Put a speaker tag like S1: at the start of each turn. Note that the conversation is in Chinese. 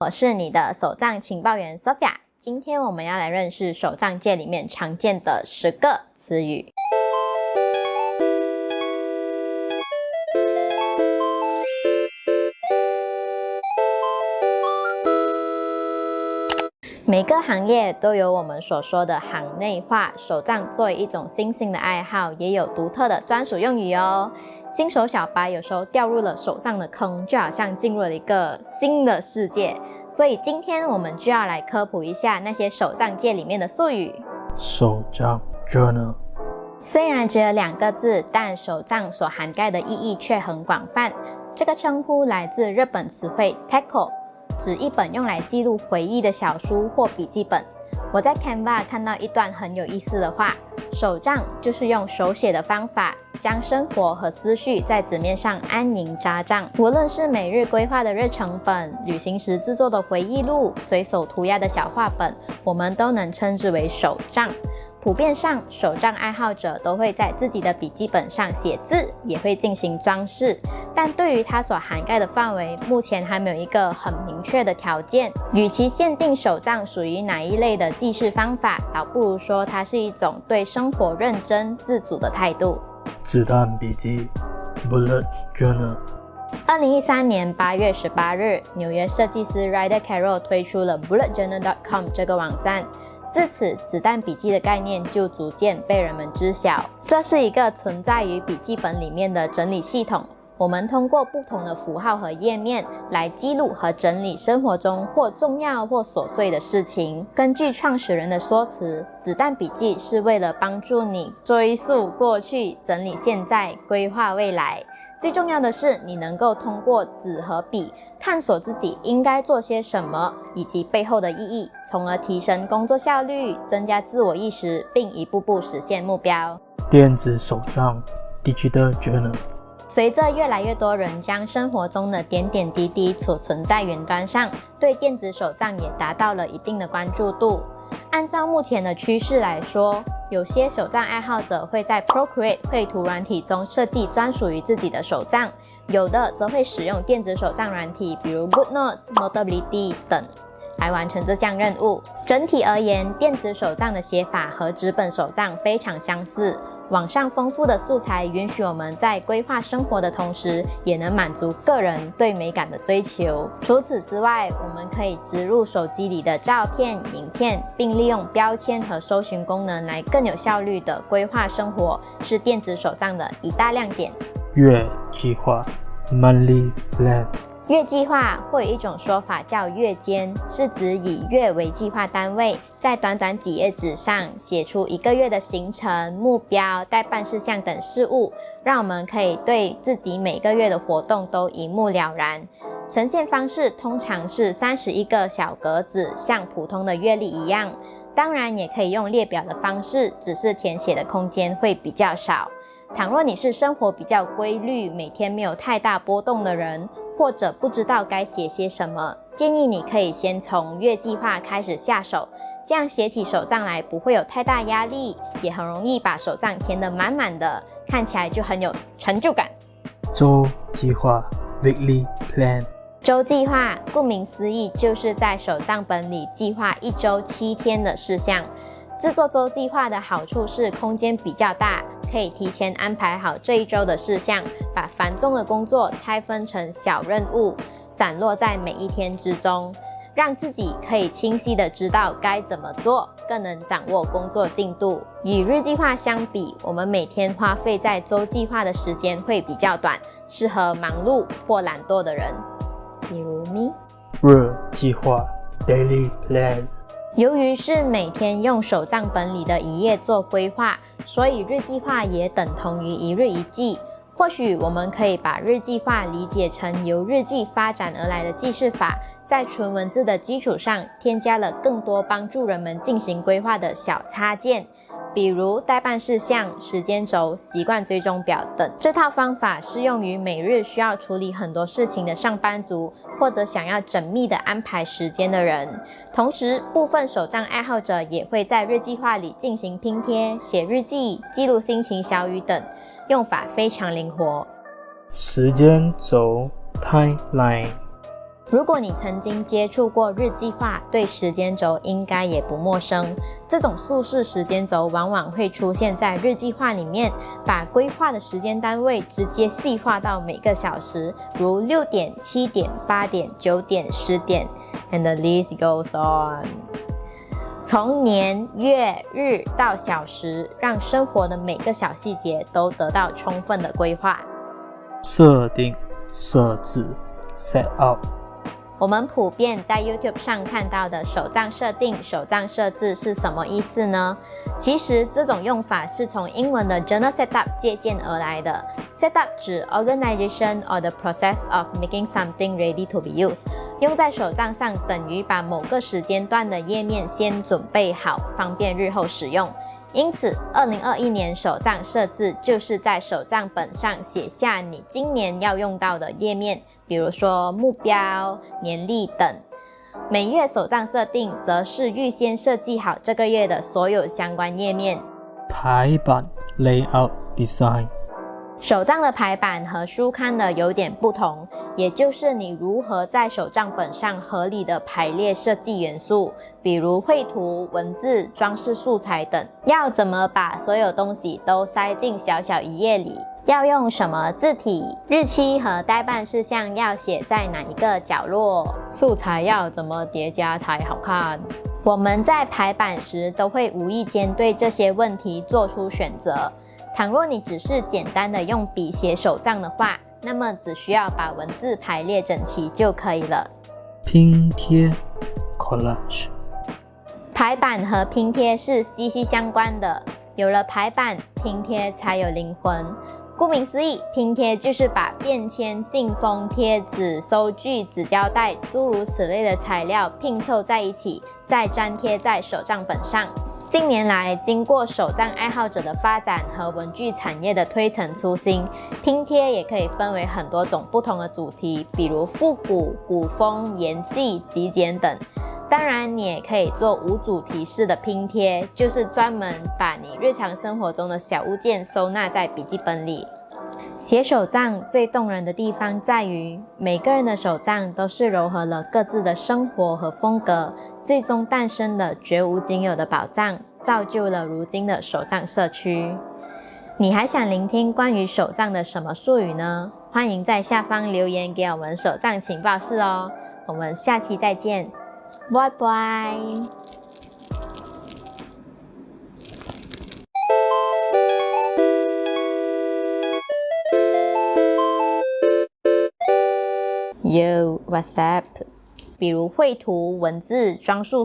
S1: 我是你的手账情报员 Sophia。今天我们要来认识手账界里面常见的10个词语。每个行业都有我们所说的行内话，手账作为一种新兴的爱好，也有独特的专属用语哦。新手小白有时候掉入了手账的坑，就好像进入了一个新的世界。所以今天我们就要来科普一下那些手账界里面的术语。
S2: 手账 journal
S1: 虽然只有2个字，但手账所涵盖的意义却很广泛。这个称呼来自日本词汇 Teiko， 指一本用来记录回忆的小书或笔记本。我在 Canva 看到一段很有意思的话，手账就是用手写的方法，将生活和思绪在纸面上安营扎帐。无论是每日规划的日程本、旅行时制作的回忆录、随手涂鸦的小画本，我们都能称之为手账。普遍上，手账爱好者都会在自己的笔记本上写字，也会进行装饰。但对于它所涵盖的范围，目前还没有一个很明确的条件。与其限定手账属于哪一类的记事方法，倒不如说它是一种对生活认真自主的态度。
S2: 子弹笔记 bullet journal
S1: 2013年8月18日，纽约设计师 Ryder Carroll 推出了 bulletjournal.com 这个网站。自此，子弹笔记的概念就逐渐被人们知晓。这是一个存在于笔记本里面的整理系统，我们通过不同的符号和页面来记录和整理生活中或重要或琐碎的事情。根据创始人的说辞，子弹笔记是为了帮助你追溯过去、整理现在、规划未来。最重要的是，你能够通过纸和笔探索自己应该做些什么，以及背后的意义，从而提升工作效率，增加自我意识，并一步步实现目标。
S2: 电子手账 digital journal
S1: 随着越来越多人将生活中的点点滴滴储存在云端上，对电子手账也达到了一定的关注度。按照目前的趋势来说，有些手账爱好者会在 Procreate 绘图软体中设计专属于自己的手账，有的则会使用电子手账软体，比如 GoodNotes、Notability 等来完成这项任务。整体而言，电子手账的写法和纸本手账非常相似。网上丰富的素材允许我们在规划生活的同时，也能满足个人对美感的追求。除此之外，我们可以植入手机里的照片、影片，并利用标签和搜寻功能来更有效率地规划生活，是电子手账的一大亮点。
S2: 月计划 monthly plan
S1: 月计划或有一种说法叫月间，是指以月为计划单位，在短短几页纸上写出1个月的行程、目标、待办事项等事务，让我们可以对自己每个月的活动都一目了然。呈现方式通常是31个小格子，像普通的月历一样。当然也可以用列表的方式，只是填写的空间会比较少。倘若你是生活比较规律，每天没有太大波动的人，或者不知道该写些什么，建议你可以先从月计划开始下手，这样写起手账来不会有太大压力，也很容易把手账填得满满的，看起来就很有成就感。
S2: 周计划 weekly plan
S1: 周计划顾名思义，就是在手账本里计划1周7天的事项。制作周计划的好处是空间比较大，可以提前安排好这一周的事项，把繁重的工作拆分成小任务，散落在每一天之中，让自己可以清晰地知道该怎么做，更能掌握工作进度。与日计划相比，我们每天花费在周计划的时间会比较短，适合忙碌或懒惰的人，比如 me。
S2: 日计划 daily plan
S1: 由于是每天用手账本里的一页做规划，所以日计划也等同于一日一记。或许我们可以把日计划理解成由日记发展而来的记事法，在纯文字的基础上添加了更多帮助人们进行规划的小插件，比如待办事项、时间轴、习惯追踪表等。这套方法适用于每日需要处理很多事情的上班族，或者想要缜密的安排时间的人。同时，部分手账爱好者也会在日计划里进行拼贴、写日记、记录心情小语等，用法非常灵活。
S2: 时间轴 timeline
S1: 如果你曾经接触过日计划，对时间轴应该也不陌生。这种速式时间轴往往会出现在日计划里面，把规划的时间单位直接细化到每个小时，如6点、7点、8点、9点、10点 ，and the list goes on。从年、月、日到小时，让生活的每个小细节都得到充分的规划。
S2: 设定、设置 set up。
S1: 我们普遍在 YouTube 上看到的手账设定、手账设置是什么意思呢？其实这种用法是从英文的 Journal Setup 借鉴而来的。Setup 指 organization or the process of making something ready to be used。用在手账上等于把某个时间段的页面先准备好，方便日后使用。因此，2021年手账设置就是在手账本上写下你今年要用到的页面，比如说目标、年历等。每月手账设定则是预先设计好这个月的所有相关页面。
S2: 排版 layout design。
S1: 手账的排版和书刊的有点不同，也就是你如何在手账本上合理的排列设计元素，比如绘图、文字、装饰素材等，要怎么把所有东西都塞进小小一页里，要用什么字体，日期和待办事项要写在哪一个角落，素材要怎么叠加才好看。我们在排版时都会无意间对这些问题做出选择。倘若你只是简单的用笔写手账的话，那么只需要把文字排列整齐就可以了。
S2: 拼贴 collage。
S1: 排版和拼贴是息息相关的，有了排版，拼贴才有灵魂。顾名思义，拼贴就是把便签、信封、贴纸、收据、纸胶带诸如此类的材料拼凑在一起，再粘贴在手账本上。近年来，经过手账爱好者的发展和文具产业的推陈出新，拼贴也可以分为很多种不同的主题，比如复古、古风、延续、极简等。当然，你也可以做无主题式的拼贴，就是专门把你日常生活中的小物件收纳在笔记本里。写手账最动人的地方在于，每个人的手账都是糅合了各自的生活和风格，最终诞生了绝无仅有的宝藏，造就了如今的手账社区。你还想聆听关于手账的什么术语呢？欢迎在下方留言给我们手账情报室哦。我们下期再见，拜拜。Yo, what's up? 比如绘图、文字、装束